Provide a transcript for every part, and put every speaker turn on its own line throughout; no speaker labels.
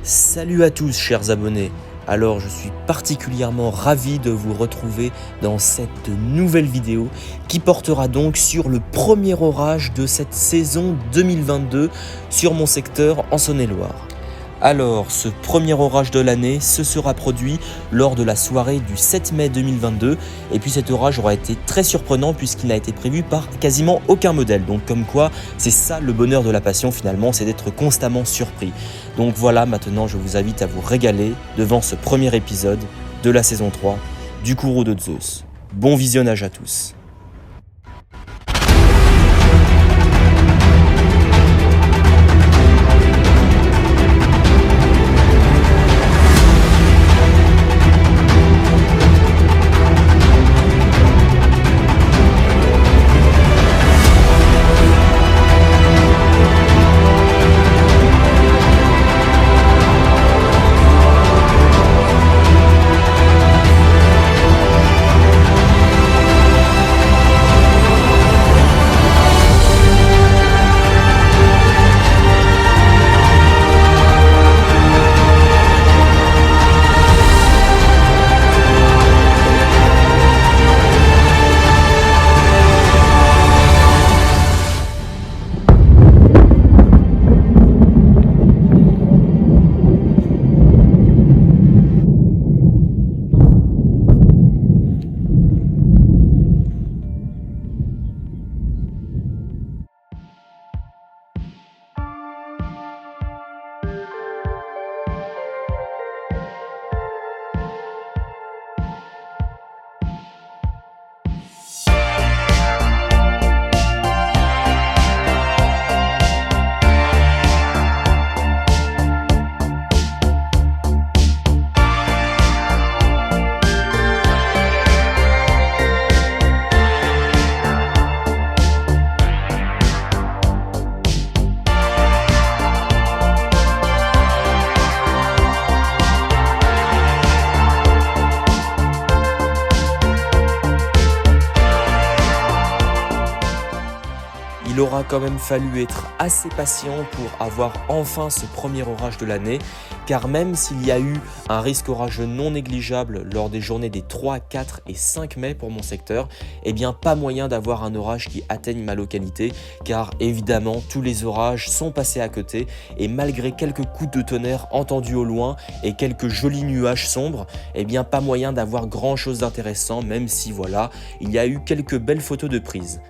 Salut à tous chers abonnés. Alors je suis particulièrement ravi de vous retrouver dans cette nouvelle vidéo qui portera donc sur le premier orage de cette saison 2022 sur mon secteur en Saône-et-Loire. Alors, ce premier orage de l'année se sera produit lors de la soirée du 7 mai 2022 et puis cet orage aura été très surprenant puisqu'il n'a été prévu par quasiment aucun modèle. Donc comme quoi, c'est ça le bonheur de la passion finalement, c'est d'être constamment surpris. Donc voilà, maintenant je vous invite à vous régaler devant ce premier épisode de la saison 3 du Kourou de Zeus. Bon visionnage à tous. Il aura quand même fallu être assez patient pour avoir enfin ce premier orage de l'année, car même s'il y a eu un risque orageux non négligeable lors des journées des 3, 4 et 5 mai pour mon secteur, eh bien pas moyen d'avoir un orage qui atteigne ma localité, car évidemment tous les orages sont passés à côté et malgré quelques coups de tonnerre entendus au loin et quelques jolis nuages sombres, eh bien pas moyen d'avoir grand chose d'intéressant, même si voilà, il y a eu quelques belles photos de prise.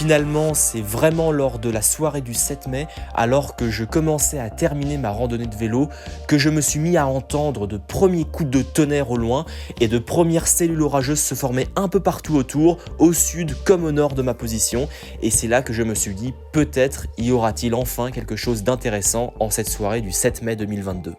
Finalement, c'est vraiment lors de la soirée du 7 mai, alors que je commençais à terminer ma randonnée de vélo, que je me suis mis à entendre de premiers coups de tonnerre au loin et de premières cellules orageuses se former un peu partout autour, au sud comme au nord de ma position. Et c'est là que je me suis dit, peut-être y aura-t-il enfin quelque chose d'intéressant en cette soirée du 7 mai 2022.